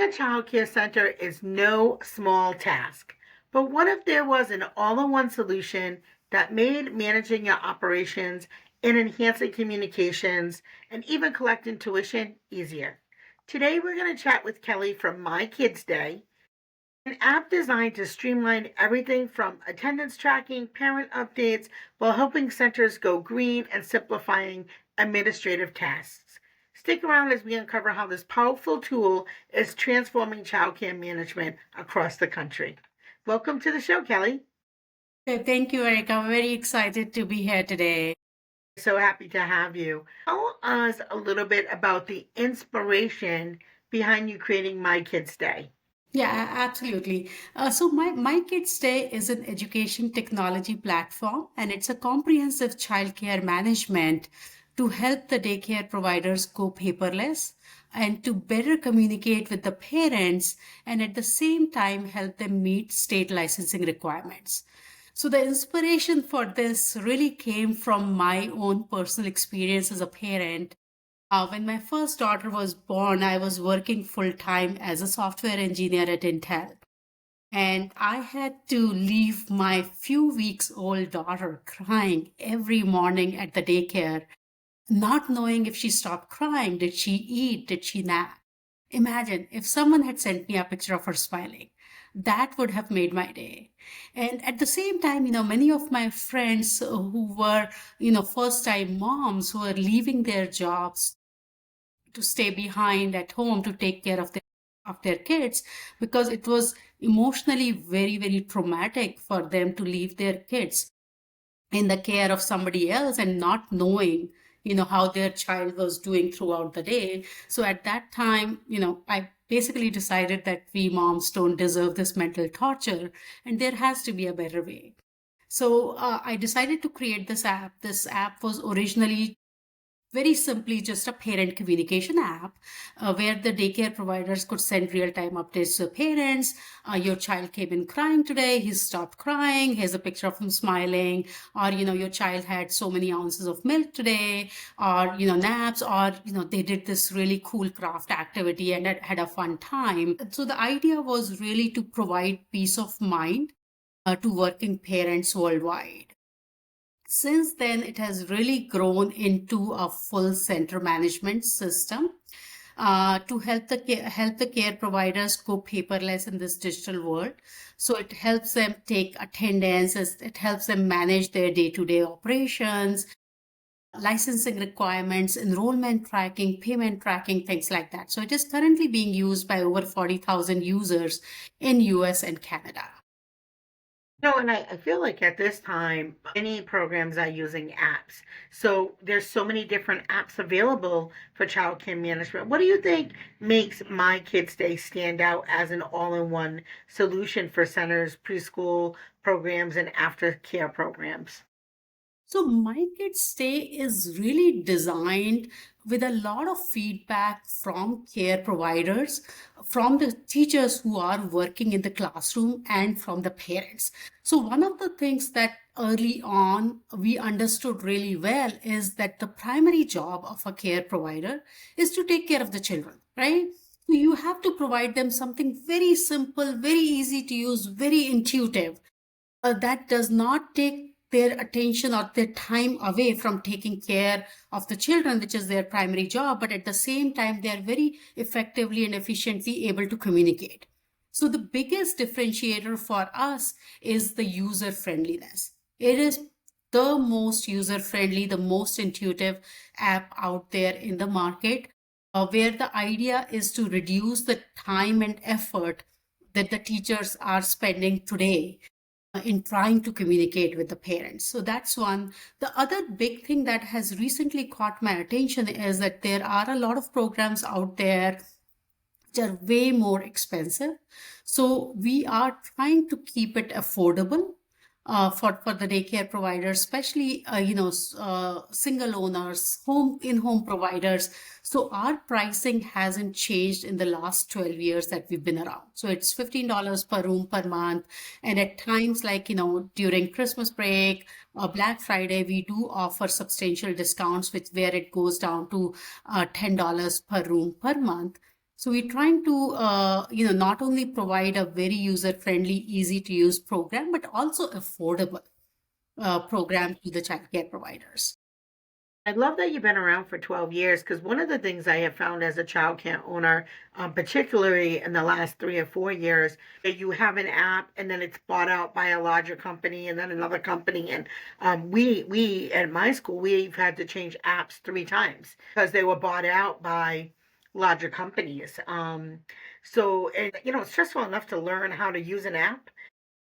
Running a child care center is no small task. But what if there was an all in one solution that made managing your operations and enhancing communications and even collecting tuition easier? Today, we're going to chat with Kelly from My Kids Day, an app designed to streamline everything from attendance tracking, parent updates, while helping centers go green and simplifying administrative tasks. Stick around as we uncover how this powerful tool is transforming childcare management across the country. Welcome to the show, Kelly. Thank you, Erica. I'm very excited to be here today. So happy to have you. Tell us a little bit about the inspiration behind you creating My Kids Day. Yeah, absolutely. So my Kids Day is an education technology platform, and it's a comprehensive childcare management to help the daycare providers go paperless and to better communicate with the parents and at the same time help them meet state licensing requirements. So the inspiration for this really came from my own personal experience as a parent. When my first daughter was born, I was working full time as a software engineer at Intel. And I had to leave my few weeks old daughter crying every morning at the daycare, not knowing if she stopped crying. Did she eat? Did she nap? Imagine if someone had sent me a picture of her smiling. That would have made my day. And at the same time, many of my friends who were, first time moms who were leaving their jobs to stay behind at home to take care of their kids, because it was emotionally very, very traumatic for them to leave their kids in the care of somebody else and not knowing how their child was doing throughout the day. So at that time, I basically decided that we moms don't deserve this mental torture and there has to be a better way. So I decided to create this app was originally very simply just a parent communication app where the daycare providers could send real-time updates to parents. Your child came in crying today, he stopped crying, here's a picture of him smiling, or your child had so many ounces of milk today, or naps, or they did this really cool craft activity and had a fun time. So the idea was really to provide peace of mind to working parents worldwide. Since then, it has really grown into a full center management system to help the care providers go paperless in this digital world. So it helps them take attendance, it helps them manage their day-to-day operations, licensing requirements, enrollment tracking, payment tracking, things like that. So it is currently being used by over 40,000 users in US and Canada. No, and I feel like at this time, many programs are using apps. So there's so many different apps available for childcare management. What do you think makes My Kids Day stand out as an all-in-one solution for centers, preschool programs, and aftercare programs? So My Kids Day is really designed with a lot of feedback from care providers, from the teachers who are working in the classroom, and from the parents. So one of the things that early on we understood really well is that the primary job of a care provider is to take care of the children, right? So you have to provide them something very simple, very easy to use, very intuitive that does not take their attention or their time away from taking care of the children, which is their primary job, but at the same time, they are very effectively and efficiently able to communicate. So the biggest differentiator for us is the user friendliness. It is the most user friendly, the most intuitive app out there in the market, where the idea is to reduce the time and effort that the teachers are spending today in trying to communicate with the parents. So that's one. The other big thing that has recently caught my attention is that there are a lot of programs out there which are way more expensive. So we are trying to keep it affordable for the daycare providers, especially single owners, in-home providers. So our pricing hasn't changed in the last 12 years that we've been around. So it's $15 per room per month, and at times like during Christmas break or Black Friday, we do offer substantial discounts, which where it goes down to $10 per room per month. So we're trying to, not only provide a very user-friendly, easy-to-use program, but also affordable program to the childcare providers. I love that you've been around for 12 years because one of the things I have found as a childcare owner, particularly in the last 3 or 4 years, that you have an app and then it's bought out by a larger company and then another company. And we at my school, we've had to change apps 3 times because they were bought out by larger companies. So, and, it's stressful enough to learn how to use an app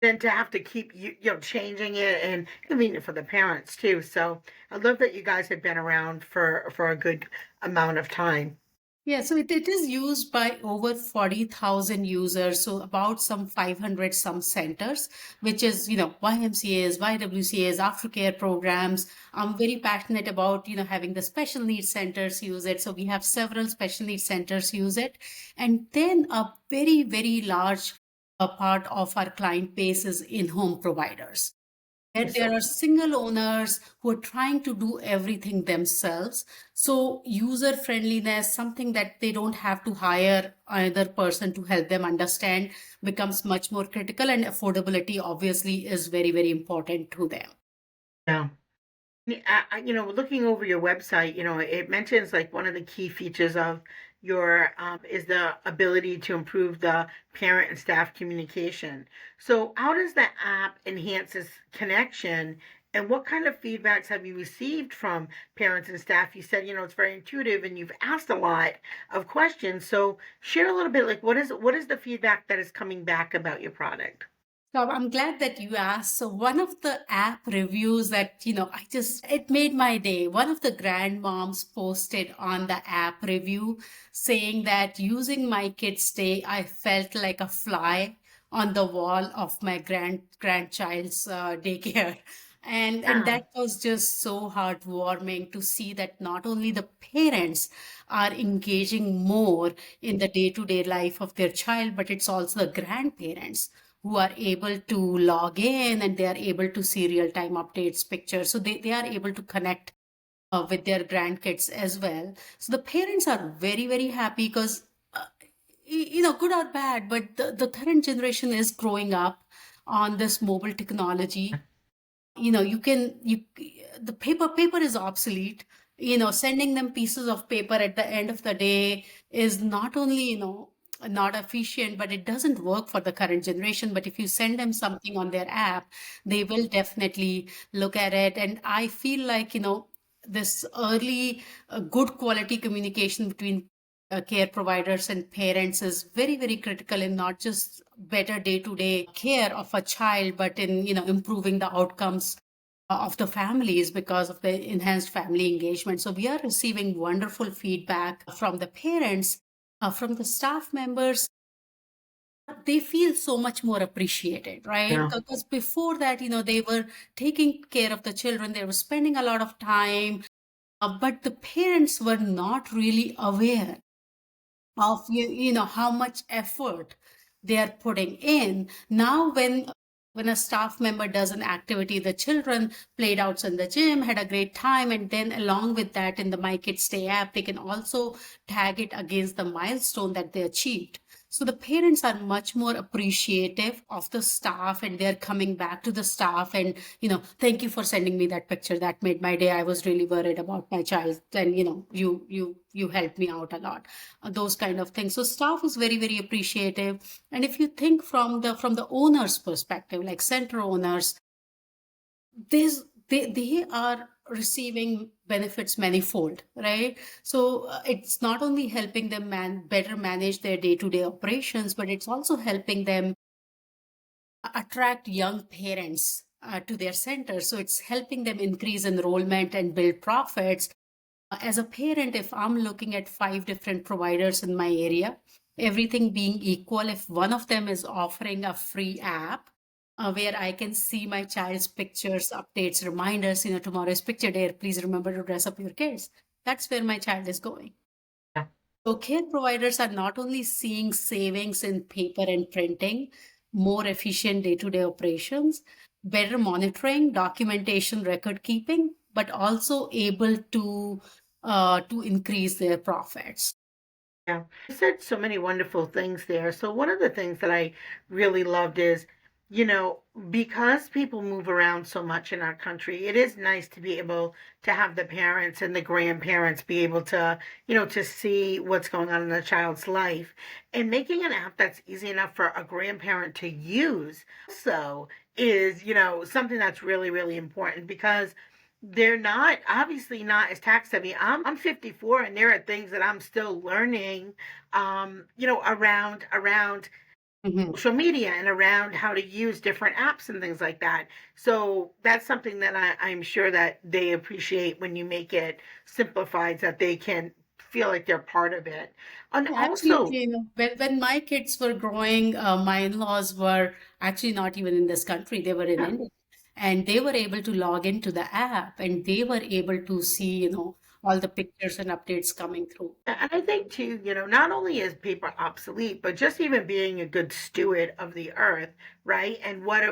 than to have to keep changing it and convenient for the parents too. So I love that you guys have been around for a good amount of time. Yeah, so it is used by over 40,000 users, so about some 500 some centers, which is, YMCAs, YWCAs, aftercare programs. I'm very passionate about, having the special needs centers use it. So we have several special needs centers use it. And then a very, very large part of our client base is in-home providers. And So there are single owners who are trying to do everything themselves. So user friendliness, something that they don't have to hire another person to help them understand, becomes much more critical. And affordability obviously is very, very important to them. yeah. Looking over your website, it mentions like one of the key features of your is the ability to improve the parent and staff communication. So, how does the app enhance this connection? And what kind of feedbacks have you received from parents and staff? You said, it's very intuitive and you've asked a lot of questions. So, share a little bit like what is the feedback that is coming back about your product? So I'm glad that you asked. So one of the app reviews that, it made my day. One of the grandmoms posted on the app review saying that using my Kidz Day, I felt like a fly on the wall of my grandchild's daycare. And Yeah. that was just so heartwarming to see that not only the parents are engaging more in the day-to-day life of their child, but it's also the grandparents who are able to log in and they are able to see real-time updates, pictures. So they are able to connect with their grandkids as well. So the parents are very, very happy because, good or bad, but the current generation is growing up on this mobile technology. You can you the paper is obsolete. Sending them pieces of paper at the end of the day is not only not efficient, but it doesn't work for the current generation. But if you send them something on their app, they will definitely look at it. And I feel like this early good quality communication between care providers and parents is very, very critical in not just better day-to-day care of a child, but in improving the outcomes of the families because of the enhanced family engagement. So we are receiving wonderful feedback from the parents, from the staff members. They feel so much more appreciated, right? Yeah. Because before that, they were taking care of the children, they were spending a lot of time, but the parents were not really aware of how much effort they are putting in. Now when a staff member does an activity, the children played out in the gym, had a great time, and then along with that in the My Kids Stay app, they can also tag it against the milestone that they achieved. So the parents are much more appreciative of the staff, and they're coming back to the staff and, thank you for sending me that picture. That made my day. I was really worried about my child. And, you helped me out a lot. Those kind of things. So staff is very, very appreciative. And if you think from the owner's perspective, like center owners, they are receiving benefits manifold, right? So it's not only helping them better manage their day-to-day operations, but it's also helping them attract young parents to their centers. So it's helping them increase enrollment and build profits. As a parent, if I'm looking at 5 different providers in my area, everything being equal, if one of them is offering a free app where I can see my child's pictures, updates, reminders, tomorrow is picture day, please remember to dress up your kids. That's where my child is going. Yeah. So care providers are not only seeing savings in paper and printing, more efficient day-to-day operations, better monitoring, documentation, record keeping, but also able to increase their profits. Yeah. You said so many wonderful things there. So one of the things that I really loved is, you know, because people move around so much in our country, it is nice to be able to have the parents and the grandparents be able to, to see what's going on in the child's life. And making an app that's easy enough for a grandparent to use so is, something that's really, really important because they're not obviously not as tax heavy. I'm 54 and there are things that I'm still learning around Mhm. social media and around how to use different apps and things like that. So that's something that I'm sure that they appreciate when you make it simplified so that they can feel like they're part of it. And Yeah, also, absolutely. When my kids were growing, my in-laws were actually not even in this country. They were in yeah. India. And they were able to log into the app and they were able to see, all the pictures and updates coming through. And I think too, not only is paper obsolete, but just even being a good steward of the earth, right? And what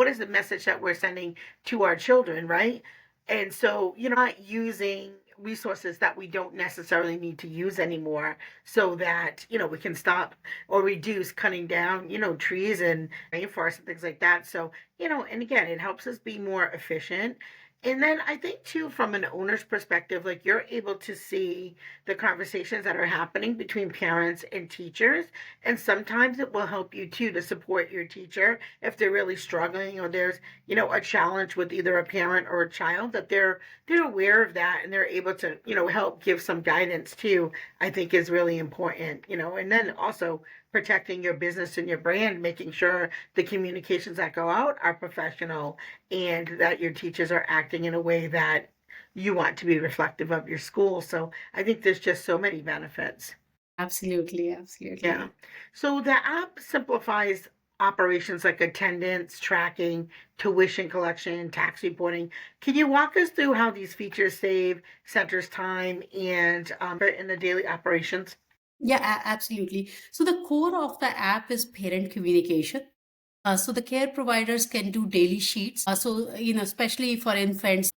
is the message that we're sending to our children, right? And so, not using resources that we don't necessarily need to use anymore so that, we can stop or reduce cutting down, trees and rainforests and things like that. So, and again, it helps us be more efficient. And then I think too, from an owner's perspective, like you're able to see the conversations that are happening between parents and teachers. And sometimes it will help you too to support your teacher if they're really struggling or there's, a challenge with either a parent or a child that they're aware of that and they're able to, help give some guidance too, I think is really important, and then also protecting your business and your brand, making sure the communications that go out are professional and that your teachers are acting in a way that you want to be reflective of your school. So I think there's just so many benefits. Absolutely, Yeah. absolutely. So the app simplifies operations like attendance, tracking, tuition collection, tax reporting. Can you walk us through how these features save centers time and in the daily operations? Yeah, absolutely. So the core of the app is parent communication. So the care providers can do daily sheets. So, especially for infants,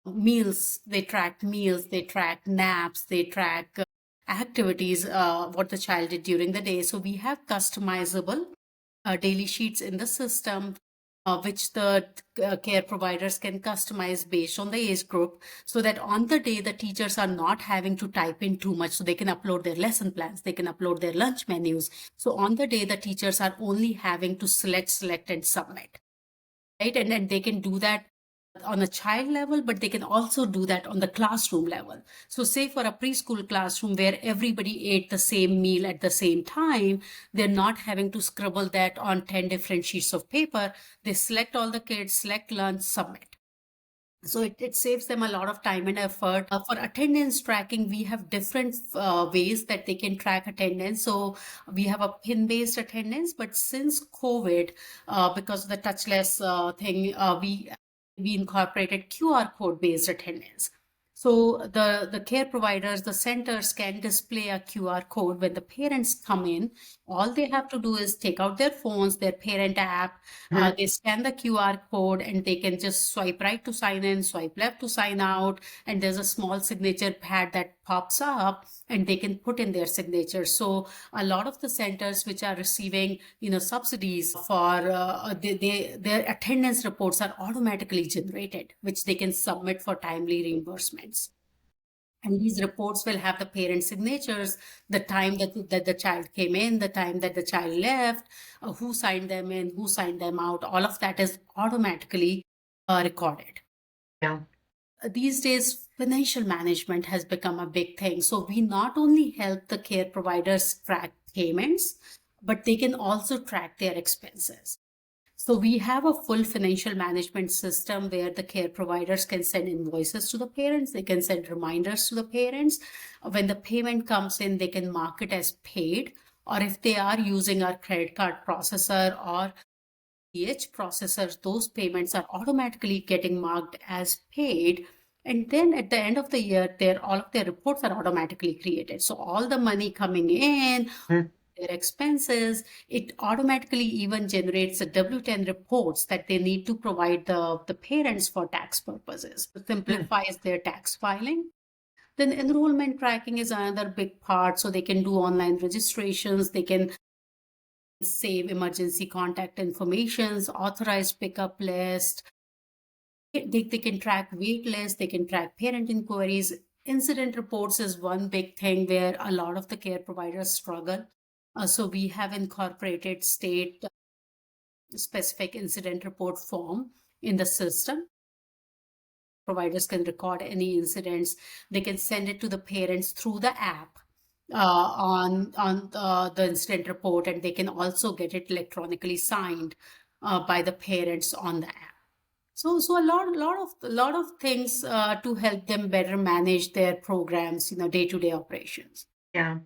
meals, they track meals, they track naps, they track activities, what the child did during the day. So we have customizable daily sheets in the system, which the care providers can customize based on the age group, so that on the day the teachers are not having to type in too much. So they can upload their lesson plans, they can upload their lunch menus. So on the day the teachers are only having to select, and submit, right? And then they can do that on a child level, but they can also do that on the classroom level. So say for a preschool classroom where everybody ate the same meal at the same time, they're not having to scribble that on 10 different sheets of paper. They select all the kids, select lunch, submit. So it saves them a lot of time and effort. For attendance tracking, we have different ways that they can track attendance. So we have a pin-based attendance, but since COVID, because of the touchless thing, we incorporated QR code-based attendance. So the care providers, the centers can display a QR code when the parents come in. All they have to do is take out their phones, their parent app, Mhm. they scan the QR code and they can just swipe right to sign in, swipe left to sign out, and there's a small signature pad that pops up and they can put in their signature. So a lot of the centers which are receiving, subsidies for their attendance reports are automatically generated, which they can submit for timely reimbursements. And these reports will have the parent signatures, the time that the child came in, the time that the child left, who signed them in, who signed them out. All of that is automatically recorded. Yeah. These days, financial management has become a big thing. So we not only help the care providers track payments, but they can also track their expenses. So we have a full financial management system where the care providers can send invoices to the parents. They can send reminders to the parents. When the payment comes in, they can mark it as paid. Or if they are using our credit card processor or EH processors, those payments are automatically getting marked as paid. And then at the end of the year, all of their reports are automatically created. So all the money coming in, Mhm. their expenses, it automatically even generates the W-10 reports that they need to provide the parents for tax purposes. It simplifies their tax filing. Then enrollment tracking is another big part. So they can do online registrations, they can save emergency contact informations, authorized pickup list. They can track wait lists, they can track parent inquiries. Incident reports is one big thing where a lot of the care providers struggle. So we have incorporated state specific incident report form in the system. Providers can record any incidents. They can send it to the parents through the app on the incident report, and they can also get it electronically signed by the parents on the app. So a lot of things to help them better manage their programs, day-to-day operations. Yeah.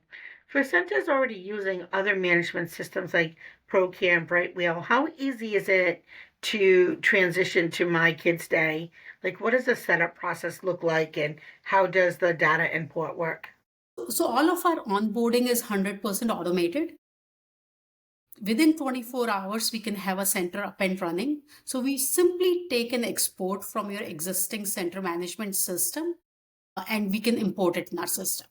For centers already using other management systems like ProCare and Brightwheel, how easy is it to transition to My Kids Day? Like, what does the setup process look like, and how does the data import work? So all of our onboarding is 100% automated. Within 24 hours, we can have a center up and running. So we simply take an export from your existing center management system and we can import it in our system.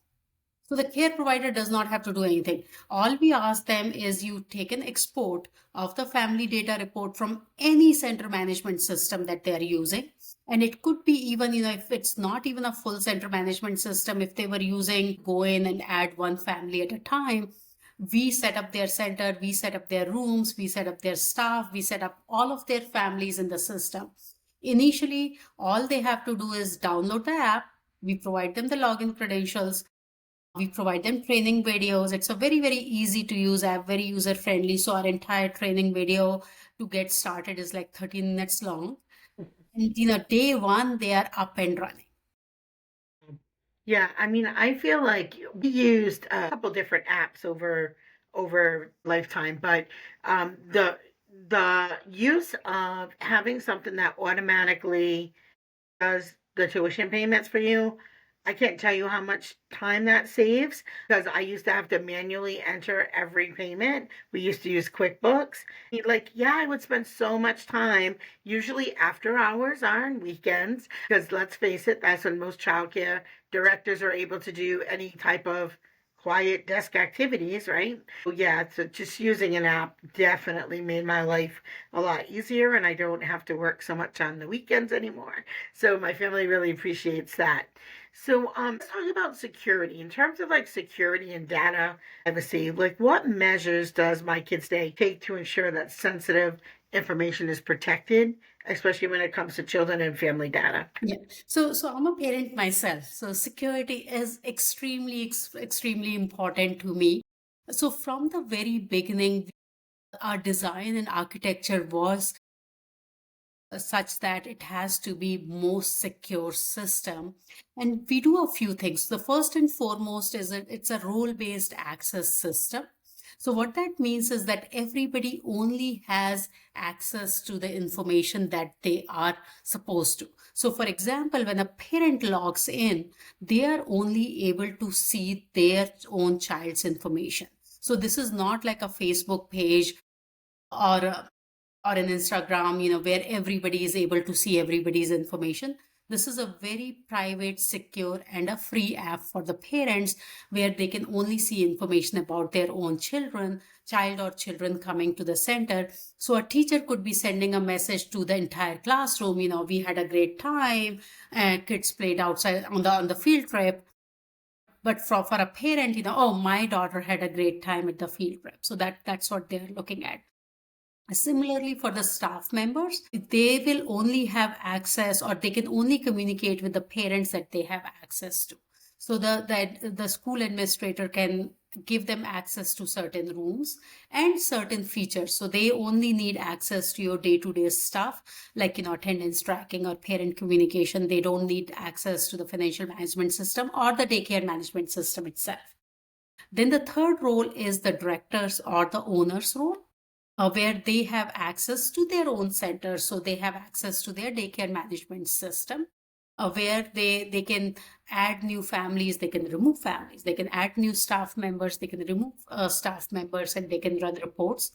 So the care provider does not have to do anything. All we ask them is you take an export of the family data report from any center management system that they are using. And it could be even, if it's not even a full center management system, if they were using, go in and add one family at a time, we set up their center, we set up their rooms, we set up their staff, we set up all of their families in the system. Initially, all they have to do is download the app. We provide them the login credentials. We provide them training videos. It's a very, very easy to use app, very user friendly. So our entire training video to get started is like 13 minutes long. And day one, they are up and running. Yeah, I mean, I feel like we used a couple different apps over lifetime, but the use of having something that automatically does the tuition payments for you. I can't tell you how much time that saves because I used to have to manually enter every payment. We used to use QuickBooks. Like, yeah, I would spend so much time, usually after hours on weekends, because let's face it, that's when most childcare directors are able to do any type of quiet desk activities, right? So yeah, so just using an app definitely made my life a lot easier, and I don't have to work so much on the weekends anymore. So my family really appreciates that. So let's talk about security. In terms of like security and data privacy, like what measures does My Kids Day take to ensure that sensitive information is protected, especially when it comes to children and family data? Yeah. So I'm a parent myself. So security is extremely important to me. So from the very beginning, our design and architecture was such that it has to be most secure system, and we do a few things. The first and foremost is it's a role-based access system. So what that means is that everybody only has access to the information that they are supposed to. So for example, when a parent logs in, they are only able to see their own child's information. So this is not like a Facebook page or or an Instagram, where everybody is able to see everybody's information. This is a very private, secure, and a free app for the parents where they can only see information about their own child or children coming to the center. So a teacher could be sending a message to the entire classroom, we had a great time, and kids played outside on the field trip. But for a parent, oh, my daughter had a great time at the field trip. So that's what they're looking at. Similarly, for the staff members, they will only have access, or they can only communicate with the parents that they have access to. So the school administrator can give them access to certain rooms and certain features. So they only need access to your day-to-day stuff, like attendance tracking or parent communication. They don't need access to the financial management system or the daycare management system itself. Then the third role is the director's or the owner's role, where they have access to their own center. So they have access to their daycare management system, where they can add new families, they can remove families, they can add new staff members, they can remove staff members, and they can run reports.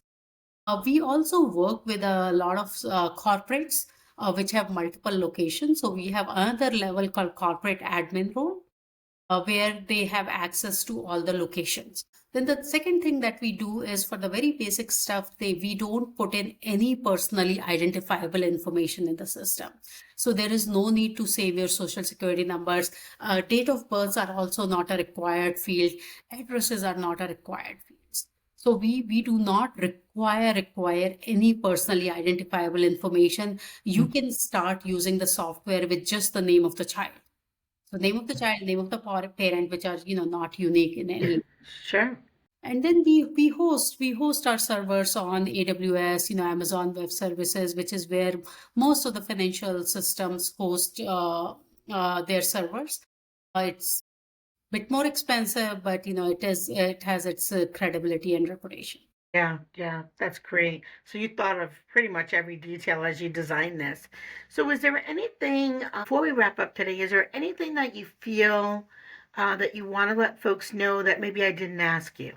We also work with a lot of corporates which have multiple locations. So we have another level called corporate admin role, where they have access to all the locations. Then the second thing that we do is for the very basic stuff, we don't put in any personally identifiable information in the system. So there is no need to save your social security numbers. Date of births are also not a required field. Addresses are not a required fields. So we do not require any personally identifiable information. You can start using the software with just the name of the child. So name of the child, name of the parent, which are not unique in any. Sure. And then we host our servers on AWS, Amazon Web Services, which is where most of the financial systems host their servers. It's a bit more expensive, but it has its credibility and reputation. Yeah, yeah, that's great. So you thought of pretty much every detail as you designed this. So is there anything, before we wrap up today, is there anything that you feel that you want to let folks know that maybe I didn't ask you?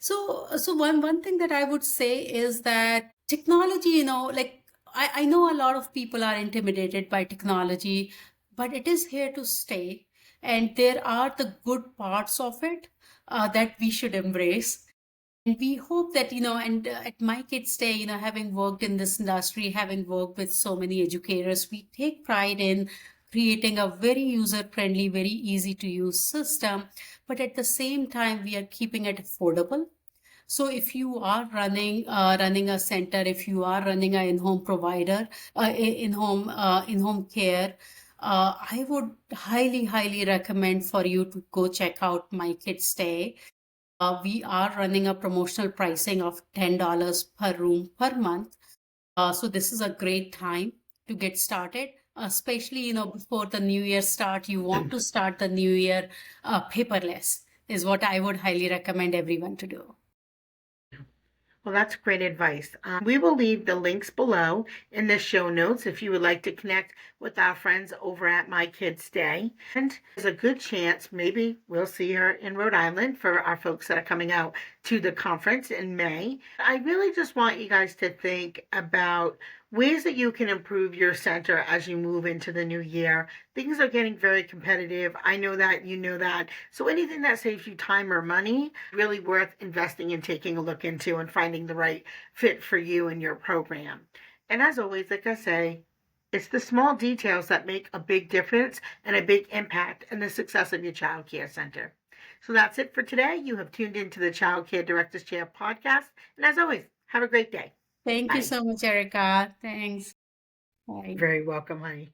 So one thing that I would say is that technology, like I know a lot of people are intimidated by technology, but it is here to stay, and there are the good parts of it that we should embrace. And we hope that, and at my kids' day, having worked in this industry, having worked with so many educators, we take pride in creating a very user-friendly, very easy to use system. But at the same time, we are keeping it affordable. So if you are running a center, if you are running a in-home provider, in-home care, I would highly recommend for you to go check out My Kids Stay. We are running a promotional pricing of $10 per room per month. So this is a great time to get started, especially before the new year start. You want to start the new year paperless is what I would highly recommend everyone to do. Well, that's great advice. We will leave the links below in the show notes if you would like to connect with our friends over at My Kids Day. And there's a good chance maybe we'll see her in Rhode Island for our folks that are coming out to the conference in May. I really just want you guys to think about ways that you can improve your center as you move into the new year. Things are getting very competitive. I know that, you know that. So anything that saves you time or money, really worth investing and taking a look into and finding the right fit for you and your program. And as always, like I say, it's the small details that make a big difference and a big impact in the success of your child care center. So that's it for today. You have tuned into the Child Care Directors Chair podcast. And as always, have a great day. Thank you Bye. so much, Erica. Thanks. Bye. Very welcome, honey.